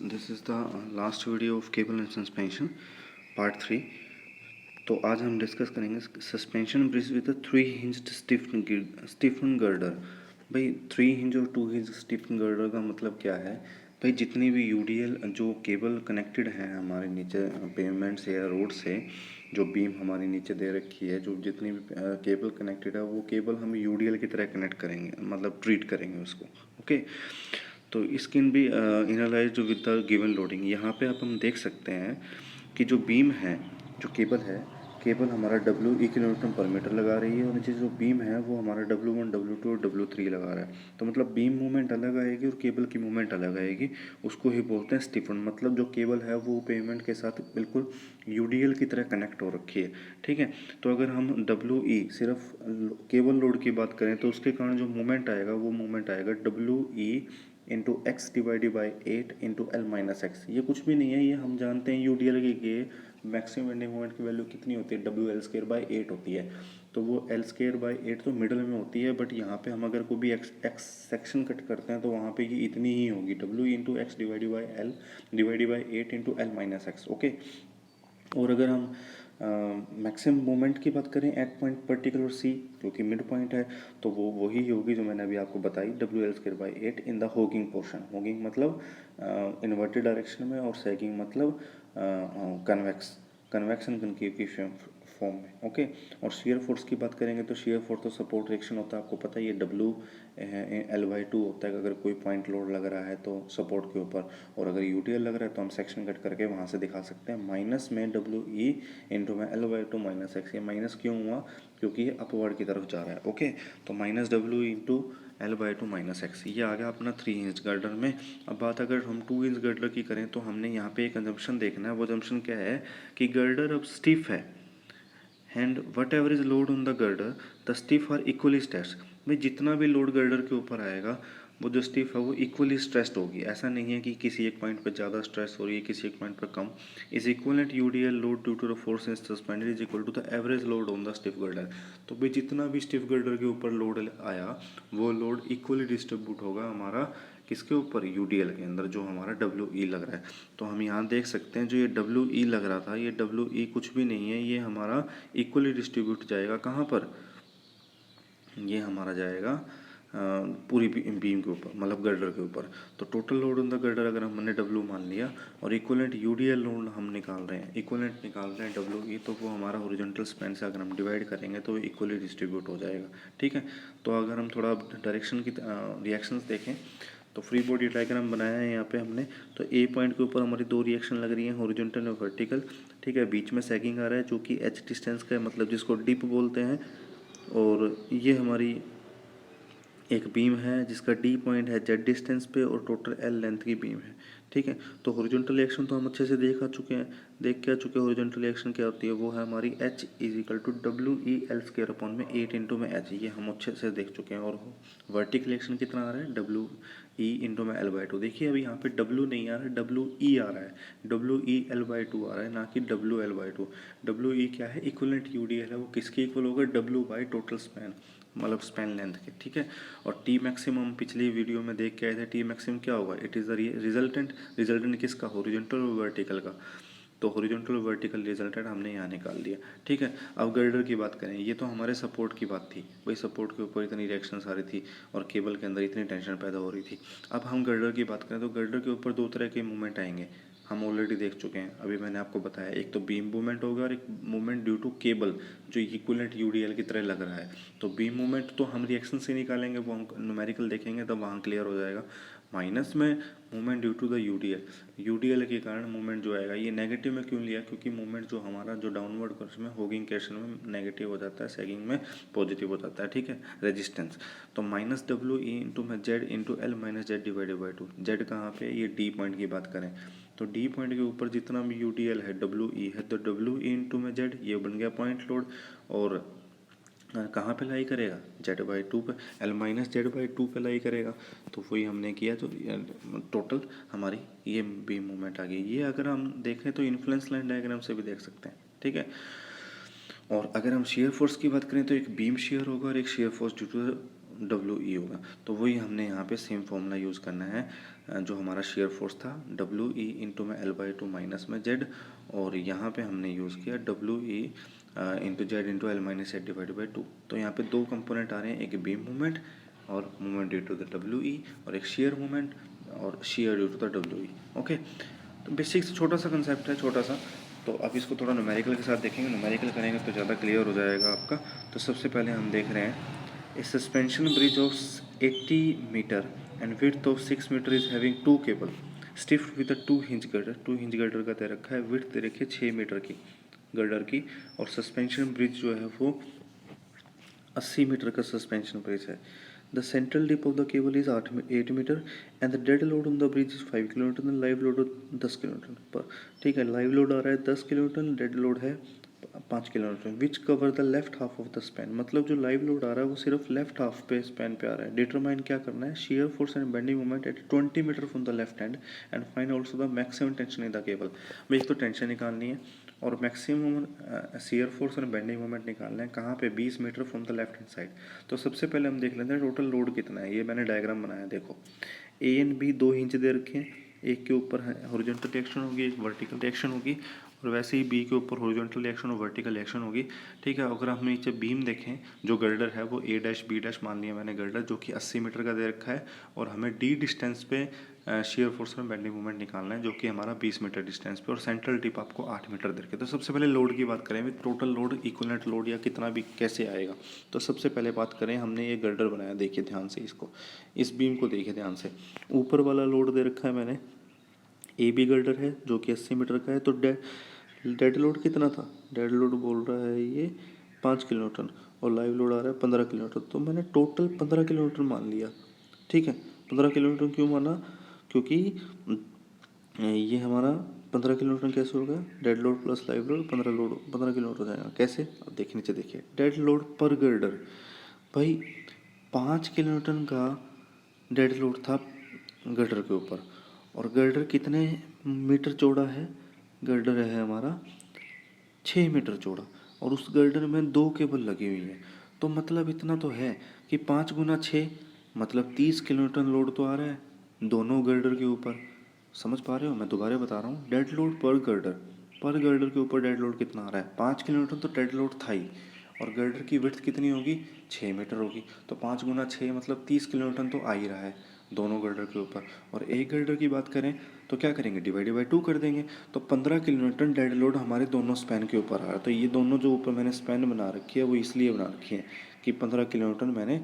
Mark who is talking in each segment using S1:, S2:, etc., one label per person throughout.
S1: This is the last video of cable and suspension part 3। तो आज हम डिस्कस करेंगे suspension bridge with 3 hinged stiffening girder. भाई 3 हिंज और 2 हिंज स्टीफन गर्डर का मतलब क्या है? भाई जितनी भी यूडीएल जो केबल कनेक्टेड हैं हमारे नीचे पेवमेंट से या रोड से, जो बीम हमारी नीचे दे रखी है, जो जितनी भी केबल कनेक्टेड है वो केबल हम यूडीएल की तरह कनेक्ट करेंगे, मतलब ट्रीट करेंगे उसको। ओके, तो स्किन भी इनलाइज्ड विद द गिवन लोडिंग। यहाँ पे आप हम देख सकते हैं कि जो बीम है, जो केबल है, केबल हमारा डब्ल्यू किलोमीटर पर मीटर लगा रही है और नीचे जो बीम है वो हमारा W1 W2 और W3 लगा रहा है। तो मतलब बीम मूवमेंट अलग आएगी और केबल की मूवमेंट अलग आएगी। उसको ही बोलते हैं स्टीफन। मतलब जो केबल है वो पेमेंट के साथ बिल्कुल यूडीएल की तरह कनेक्ट हो रखी है। ठीक है, तो अगर हम WE सिर्फ केबल लोड की बात करें तो उसके कारण जो मूवमेंट आएगा वो मूवमेंट आएगा WE into x divided by 8 into L minus x. ये कुछ भी नहीं है, ये हम जानते हैं यूडीएल के मैक्सिमम बेंडिंग मोमेंट की वैल्यू कितनी होती है, डब्ल्यू एल स्केयर बाई 8 होती है। तो वो एल स्केयर बाई 8 तो मिडल में होती है, बट यहाँ पे हम अगर कोई भी एक्स सेक्शन कट करते हैं तो वहाँ पे ये इतनी ही होगी, W into x divided by L divided by 8 into L minus x. Okay, और अगर हम मैक्सिमम मोमेंट की बात करें एट पॉइंट पर्टिकुलर सी, जो कि मिड पॉइंट है, तो वो वही होगी जो मैंने अभी आपको बताई, W L square by 8 in the hogging portion. Hogging मतलब इन्वर्टेड डायरेक्शन में, और सैगिंग मतलब कन्वेक्स कन्वेक्शन कनकेव की फॉर्म में। ओके, और शेयर फोर्स की बात करेंगे तो शेयर फोर्स तो सपोर्ट रिएक्शन होता है, आपको पता है, ये डब्ल्यू एल बाई 2 होता है अगर कोई पॉइंट लोड लग रहा है तो सपोर्ट के ऊपर, और अगर यूटीएल लग रहा है तो हम सेक्शन कट करके वहाँ से दिखा सकते हैं माइनस में डब्ल्यू ई इंटू में एल बाई 2 माइनस एक्स। ये माइनस क्यों हुआ? क्योंकि ये अपवर्ड की तरफ जा रहा है। ओके, तो minus W into L by 2 minus x, ये आ गया अपना 3 इंच गर्डर में। अब बात अगर हम 2 इंच गर्डर की करें तो हमने यहाँ पे एक अजम्पशन देखना है। वो अजम्पशन क्या है कि गर्डर अब स्टिफ है and whatever is load on the girder the stiff are equally stressed. भाई जितना भी लोड गर्डर के ऊपर आएगा वो जो स्टिफ है वो इक्वली स्ट्रेस्ड होगी। ऐसा नहीं है कि किसी एक पॉइंट पर ज़्यादा स्ट्रेस हो रही है, किसी एक पॉइंट पर कम। Is equivalent UDL load due to the force in suspended is equal to the average load on the stiff girder. तो भाई जितना भी स्टिफ गर्डर के ऊपर लोड आया वो लोड इक्वली डिस्ट्रीब्यूट होगा हमारा किसके ऊपर, यूडीएल के अंदर, जो हमारा डब्ल्यू ई लग रहा है। तो हम यहाँ देख सकते हैं जो ये डब्ल्यू ई लग रहा था, ये डब्ल्यू ई कुछ भी नहीं है, ये हमारा इक्वली डिस्ट्रीब्यूट जाएगा कहाँ पर, ये हमारा जाएगा पूरी बीम के ऊपर, मतलब गर्डर के ऊपर। तो total load on the girder अगर हमने डब्ल्यू मान लिया और इक्वलेंट यूडीएल लोड हम निकाल रहे हैं, इक्वलेंट निकाल रहे हैं डब्ल्यू ई, तो वो हमारा हॉरिजॉन्टल स्पैन से अगर हम डिवाइड करेंगे तो इक्वली डिस्ट्रीब्यूट हो जाएगा। ठीक है, तो अगर हम थोड़ा डायरेक्शन की रिएक्शंस देखें तो फ्री बॉडी डायग्राम बनाया है यहाँ पे हमने। तो ए पॉइंट के ऊपर हमारी 2 रिएक्शन लग रही हैं, हॉरिजॉन्टल और वर्टिकल। ठीक है, बीच में सैगिंग आ रहा है जो कि एच डिस्टेंस का है, मतलब जिसको डिप बोलते हैं। और ये हमारी एक बीम है जिसका डी पॉइंट है जेड डिस्टेंस पे और टोटल एल लेंथ की बीम है। ठीक है, तो हॉरिजॉन्टल रिएक्शन तो हम अच्छे से देख के आ चुके हैं। हॉरिजॉन्टल रिएक्शन क्या होती है, वो है हमारी H is equal to W E L square upon में 8 इंटू में एच, ये हम अच्छे से देख चुके हैं। और वर्टिकल रिएक्शन कितना आ रहा है, डब्ल्यू ई इंटू में एल बाई 2। देखिए अभी यहाँ पे डब्ल्यू नहीं आ रहा है, डब्ल्यू ई आ रहा है, डब्ल्यू ई एल बाई 2 आ रहा है, ना कि W L by 2। W E क्या है, इक्वलेंट यू डी एल है, वो किसके इक्वल होगा, डब्ल्यू बाई टोटल स्पैन, मतलब स्पैन लेंथ के। ठीक है, और टी मैक्सिमम पिछली वीडियो में देख के आए थे, टी मैक्सिमम क्या होगा, it is the resultant. Resultant किसका, हॉरिजॉन्टल और वर्टिकल का। तो हॉरिजॉन्टल और वर्टिकल रिजल्टेंट हमने यहाँ निकाल दिया। ठीक है, अब गर्डर की बात करें, ये तो हमारे सपोर्ट की बात थी, वही सपोर्ट के ऊपर इतनी रिएक्शन आ रही थी और केबल के अंदर इतनी टेंशन पैदा हो रही थी। अब हम गर्डर की बात करें तो गर्डर के ऊपर 2 तरह के मूवमेंट आएंगे, हम ऑलरेडी देख चुके हैं, अभी मैंने आपको बताया। एक तो बीम मूवमेंट होगा और एक मूवमेंट ड्यू टू केबल जो इक्विवेलेंट यूडीएल की तरह लग रहा है। तो बीम मूवमेंट तो हम रिएक्शन से निकालेंगे, वो हम न्यूमेरिकल देखेंगे तब वहाँ क्लियर हो जाएगा। माइनस में movement due to the UDL, UDL के कारण मूवमेंट जो आएगा, ये नेगेटिव में क्यों लिया, क्योंकि मूवमेंट जो हमारा जो डाउनवर्ड कोर्स में होगिंग केशन में नेगेटिव हो जाता है, सैगिंग में पॉजिटिव हो जाता है। ठीक है, रेजिस्टेंस तो माइनस डब्ल्यू ई इंटू में Z into L minus Z divided by 2। Z कहाँ पे, ये डी पॉइंट की बात करें तो डी पॉइंट के ऊपर जितना भी यूडीएल है, डब्ल्यू ई है, तो डब्ल्यू ई इंटू में जेड, ये बन गया पॉइंट लोड। और कहाँ पे लाई करेगा, जेड बाई 2 पे, एल माइनस जेड बाई 2 पे लाई करेगा। तो वही हमने किया, तो टोटल हमारी ये बीम मूवमेंट आ गई। ये अगर हम देखें तो इन्फ्लुएंस लाइन डायग्राम से भी देख सकते हैं। ठीक है, और अगर हम शेयर फोर्स की बात करें तो एक बीम शेयर होगा और एक shear force due to W E होगा। तो वही हमने यहाँ पे सेम फॉर्मूला यूज़ करना है जो हमारा शेयर फोर्स था, डब्ल्यू ई इंटू में एल बाई टू माइनस में जेड, और यहाँ पे हमने यूज़ किया W E into Z into L minus एड डिवाइड बाई टू। तो यहाँ पे दो कंपोनेंट आ रहे हैं, एक बीम मूवमेंट और movement due to the W E, और एक शेयर मूवमेंट और shear due to the W E. Okay, तो बेसिक छोटा सा कंसेप्ट है, छोटा सा। तो अब इसको थोड़ा न्यूमेरिकल के साथ देखेंगे, न्यूमेरिकल करेंगे तो ज़्यादा क्लियर हो जाएगा आपका। तो सबसे पहले हम देख रहे हैं a suspension bridge of 80 metre and width of 6 metre is having two cable stiffed with a 2 hinge girder. 2 hinge girder का दे रखा है, विड्थ दे रखी है 6 मीटर की गर्डर की, और सस्पेंशन ब्रिज जो है वो 80 मीटर का सस्पेंशन ब्रिज है। The central dip of the cable is 8 metre and the dead load on the bridge is 5 kilometre, live load 10 kilometre पर। ठीक है, लाइव लोड आ रहा है 10 किलोमीटर, डेड लोड है 5 kilometre. Which cover the left half of the span, मतलब जो live load आ रहा है वो सिर्फ लेफ्ट हाफ पे स्पैन पे आ रहा है। डिटरमाइन क्या करना है, shear force and bending moment at 20 metre from the left hand and find also the maximum tension in the cable. भाई एक तो टेंशन निकालनी है और मैक्सिमम शेयर फोर्स और बेंडिंग मोमेंट निकालना है कहाँ पे, 20 metre from the left hand side. तो सबसे पहले हम देख लेते हैं टोटल लोड कितना है। ये मैंने डायग्राम बनाया, देखो ए एंड बी 2 इंच दे रखे हैं, एक के ऊपर हॉरिजॉन्टल रिएक्शन होगी, एक वर्टिकल रिएक्शन होगी, और वैसे ही बी के ऊपर हॉरिजॉन्टल रिएक्शन और वर्टिकल रिएक्शन होगी। ठीक है, अगर हम नीचे बीम देखें, जो गर्डर है वो ए डैश बी डैश मान लिया मैंने गर्डर, जो कि 80 मीटर का दे रखा है, और हमें डी डिस्टेंस पे शेयर फोर्स और बेंडिंग मोमेंट निकालना है, जो कि हमारा 20 मीटर डिस्टेंस पे, और सेंट्रल टिप आपको 8 मीटर दे रखे। तो सबसे पहले लोड की बात करें, टोटल लोड, इक्विवेलेंट लोड या कितना भी कैसे आएगा। तो सबसे पहले बात करें, हमने ये गर्डर बनाया, देखिए ध्यान से इसको, इस बीम को देखिए ध्यान से। ऊपर वाला लोड दे रखा है मैंने, ए बी गर्डर है जो कि 80 मीटर का है। तो डेड लोड कितना था, डेड लोड बोल रहा है ये 5 किलोमीटर, और लाइव लोड आ रहा है 15 किलोमीटर। तो मैंने टोटल 15 किलोमीटर मान लिया। ठीक है, 15 किलोमीटर क्यों माना, क्योंकि ये हमारा 15 किलोमीटर कैसे होगा, dead load plus live load 15 kilometre हो जाएगा। कैसे, अब देखिए नीचे देखिए, डेड लोड पर गर्डर, भाई 5 किलोमीटर का डेड लोड था गर्डर के ऊपर, और गर्डर कितने मीटर चौड़ा है, गर्डर है हमारा 6 मीटर चौड़ा, और उस गर्डर में 2 केबल लगी हुई है। तो मतलब इतना तो है कि 5 गुना 6 मतलब 30 किलोमीटर लोड तो आ रहा है दोनों गर्डर के ऊपर। समझ पा रहे हो, मैं दोबारा बता रहा हूँ, डेड लोड पर गर्डर के ऊपर डेड लोड कितना आ रहा है, 5 किलोमीटर तो डेड लोड था ही, और गर्डर की विड्थ कितनी होगी, 6 मीटर होगी। तो 5 गुना 6 मतलब 30 किलोमीटर तो आ ही रहा है दोनों गर्डर के ऊपर। और एक गर्डर की बात करें तो क्या करेंगे, डिवाइड बाई 2 कर देंगे। तो 15 किलोमीटर डेड लोड हमारे दोनों स्पैन के ऊपर आ रहा है। तो ये दोनों जो ऊपर मैंने स्पैन बना रखी है वो इसलिए बना रखी है कि 15 किलोमीटर मैंने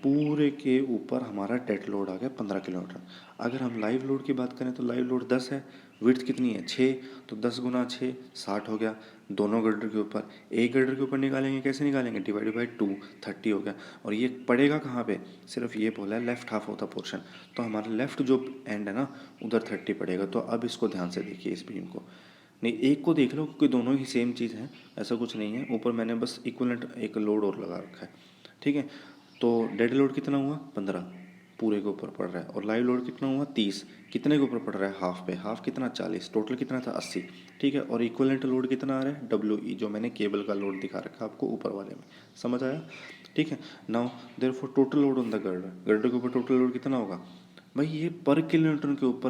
S1: पूरे के ऊपर हमारा डेड लोड आ गया 15 किलोमीटर। अगर हम लाइव लोड की बात करें तो लाइव लोड 10 है, विड्थ कितनी है 6, तो 10 गुना 6 60 हो गया दोनों गर्डर के ऊपर। एक गर्डर के ऊपर निकालेंगे, कैसे निकालेंगे, डिवाइड बाई 2 30 हो गया। और ये पड़ेगा कहाँ पे, सिर्फ ये बोला है left half of the portion, तो हमारा लेफ्ट जो एंड है ना उधर 30 पड़ेगा। तो अब इसको ध्यान से देखिए, इस बीम को नहीं, एक को देख लो क्योंकि दोनों ही सेम चीज़ है, ऐसा कुछ नहीं है। ऊपर मैंने बस इक्वलेंट एक लोड और लगा रखा है। ठीक है, तो डेड लोड कितना हुआ 15 पूरे के ऊपर पड़ रहा है, और लाइव लोड कितना हुआ 30 कितने के ऊपर पड़ रहा है, हाफ पे, हाफ कितना 40, टोटल कितना था 80। ठीक है, और इक्वलेंट लोड कितना आ रहा है डब्ल्यू ई, जो मैंने केबल का लोड दिखा रखा है आपको ऊपर वाले में, समझ आया। ठीक है, now therefore total load on the girder के ऊपर टोटल लोड कितना होगा, भाई ये पर किलोमीटर के ऊपर,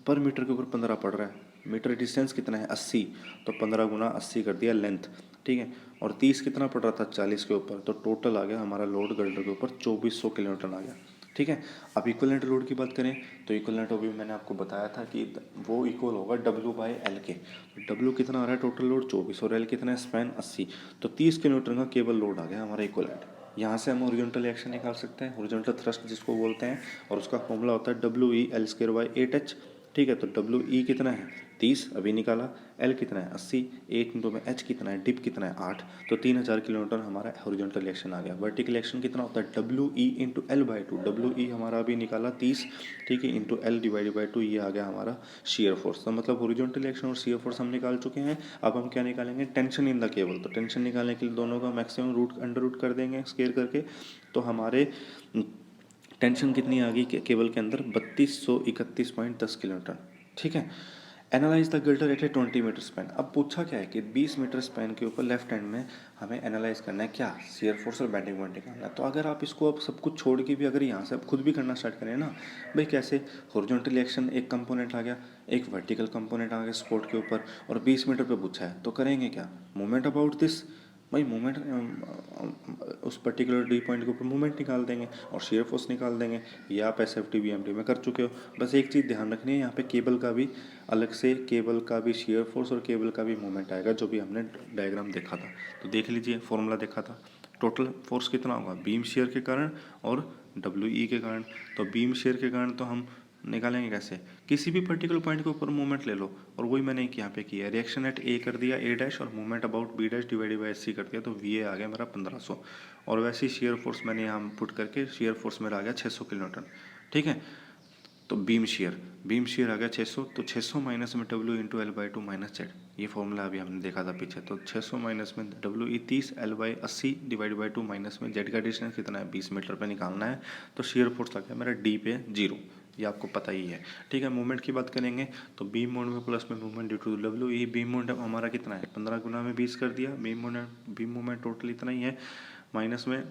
S1: पर मीटर के ऊपर 15 पड़ रहा है, मीटर डिस्टेंस कितना है 80, तो 15 गुना 80 कर दिया लेंथ। ठीक है, और 30 कितना पड़ रहा था 40 के ऊपर, तो टोटल आ गया हमारा लोड गर्डर के ऊपर 2400 किलोमीटर आ गया। ठीक है, अब इक्वलेंट लोड की बात करें तो इक्वलेंट अभी मैंने आपको बताया था कि वो इक्वल होगा डब्ल्यू बाई एल के। डब्ल्यू कितना आ रहा है टोटल लोड 24, और एल कितना है स्पैन 80, तो 30 किलोमीटर का केबल लोड आ गया हमारा इक्वलेंट। यहाँ से हम हॉरिजॉन्टल एक्शन निकाल सकते हैं, हॉरिजॉन्टल थ्रस्ट जिसको बोलते हैं, और उसका फॉर्मूला होता है W E L square by 8h। ठीक है, तो डब्ल्यू ई कितना है 30 अभी निकाला, एल कितना है 80, 8 इंटू में एच कितना है, डिप कितना है 8, तो 3000 किलोमीटर हमारा हॉरिजॉन्टल एक्शन आ गया। वर्टिकल एक्शन कितना होता है W E into L by 2, W E हमारा अभी निकाला 30, ठीक है, इंटू एल डिवाइड बाई 2, ये आ गया हमारा शेयर फोर्स। तो मतलब हॉरिजॉन्टल एक्शन और शेयर फोर्स हम निकाल चुके हैं। अब हम क्या निकालेंगे, टेंशन इन द केबल। तो टेंशन निकालने के लिए दोनों का मैक्सिमम रूट अंडर रूट कर देंगे स्क्वायर करके, तो हमारे टेंशन कितनी आ गई केबल के अंदर 3231.10 किलोमीटर। ठीक है, analyse the girder at a 20 metre span. अब पूछा क्या है कि 20 मीटर स्पैन के ऊपर लेफ्ट हैंड में हमें एनालाइज करना है क्या, शियर फोर्स और बेंडिंग मोमेंट निकालना है। तो अगर आप इसको अब सब कुछ छोड़ के भी अगर यहाँ से अब खुद भी करना स्टार्ट करें ना भाई, कैसे हॉरिजॉन्टल एक्शन एक कंपोनेंट आ गया, एक वर्टिकल कंपोनेंट आ गया सपोर्ट के ऊपर, और 20 मीटर पे पूछा है, तो करेंगे क्या, मूवमेंट अबाउट दिस भाई, मूवमेंट उस पर्टिकुलर डी पॉइंट के ऊपर मूवमेंट निकाल देंगे और शेयर फोर्स निकाल देंगे। ये आप S F T B M T में कर चुके हो। बस एक चीज़ ध्यान रखनी है, यहाँ पे केबल का भी अलग से, केबल का भी शेयर फोर्स और केबल का भी मूवमेंट आएगा, जो भी हमने डायग्राम देखा था। तो देख लीजिए, फॉर्मूला देखा था, टोटल फोर्स कितना होगा बीम शेयर के कारण और डब्ल्यू ई के कारण। तो बीम शेयर के कारण तो हम निकालेंगे कैसे, किसी भी पर्टिकुलर पॉइंट के ऊपर मूवमेंट ले लो, और वही मैंने यहाँ पे किया, रिएक्शन एट ए कर दिया ए डैश, और movement about B dash divided by S C कर दिया, तो वी ए आ गया मेरा 1500। और वैसे ही शेयर फोर्स मैंने यहाँ पुट करके शेयर फोर्स मेरा आ गया 600 किलो न्यूटन। ठीक है, तो बीम शेयर आ गया 600, तो 600 माइनस में W into L by two minus Z, ये फॉर्मूला अभी हमने देखा था पीछे। तो 600 माइनस में W E 30, L by 80 divide by two, minus में जेड का डिस्टेंस कितना है 20 मीटर पे निकालना है। तो शेयर फोर्स आ गया मेरा डी पे 0, ये आपको पता ही है। ठीक है, मूवमेंट की बात करेंगे तो बीम मोमेंट में प्लस में movement due to W E, beam moment हमारा कितना है 15 गुना में 20 कर दिया, बीम मोमेंट टोटल इतना ही है, माइनस में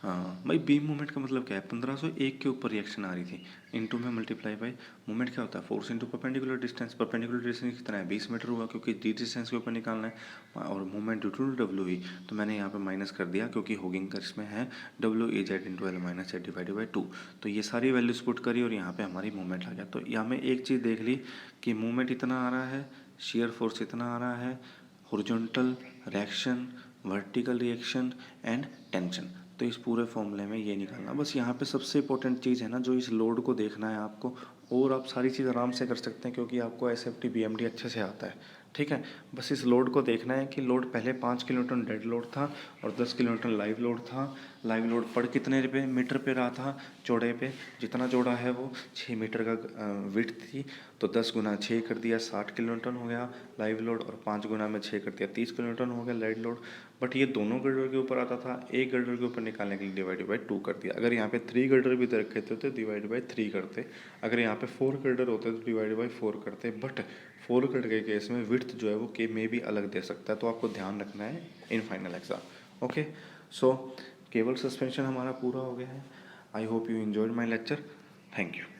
S1: हाँ भाई, बीम मूवमेंट का मतलब क्या है, 1501 के ऊपर रिएक्शन आ रही थी, इनटू में मल्टीप्लाई बाई मूवमेंट क्या होता है, force into perpendicular distance. Perpendicular distance कितना है 20 मीटर हुआ, क्योंकि डी डिस्टेंस के ऊपर निकालना है, और movement due to W E, तो मैंने यहाँ पे माइनस कर दिया, क्योंकि होगिंग का इसमें है W E Z into L minus Z divided by 2। तो ये सारी वैल्यूज पुट करी और यहाँ पे हमारी मूवमेंट आ गया। तो यहाँ में एक चीज़ देख ली कि मूवमेंट इतना आ रहा है, शेयर फोर्स इतना आ रहा है, horizontal reaction, vertical reaction and tension. तो इस पूरे फॉर्मूले में ये निकालना, बस यहाँ पे सबसे इंपॉर्टेंट चीज़ है ना, जो इस लोड को देखना है आपको, और आप सारी चीज़ आराम से कर सकते हैं क्योंकि आपको S F T B M D अच्छे से आता है। ठीक है, बस इस लोड को देखना है कि लोड पहले 5 किलोन्यूटन डेड लोड था और 10 किलोन्यूटन लाइव लोड था। लाइव लोड पड़ कितने पे मीटर पे रहा था, चौड़े पे, जितना चौड़ा है वो 6 मीटर का विड्थ थी, तो 10 गुना 6 कर दिया 60 किलोन्यूटन हो गया लाइव लोड, और 5 गुना में 6 कर दिया 30 किलोन्यूटन हो गया लाइव लोड। बट ये दोनों गर्डर के ऊपर आता था, एक गर्डर के ऊपर निकालने के लिए डिवाइड बाई 2 कर दिया। अगर यहाँ पे 3 गर्डर भी दे रखे थे तो डिवाइड बाई 3 करते, अगर यहाँ पे 4 गर्डर होते तो डिवाइड बाई 4 करते। बट 4 गर्डर के केस में विड्थ जो है वो के में भी अलग दे सकता है, तो आपको ध्यान रखना है in final exam. Okay, so cable suspension हमारा पूरा हो गया है। I hope you enjoyed my lecture. Thank you.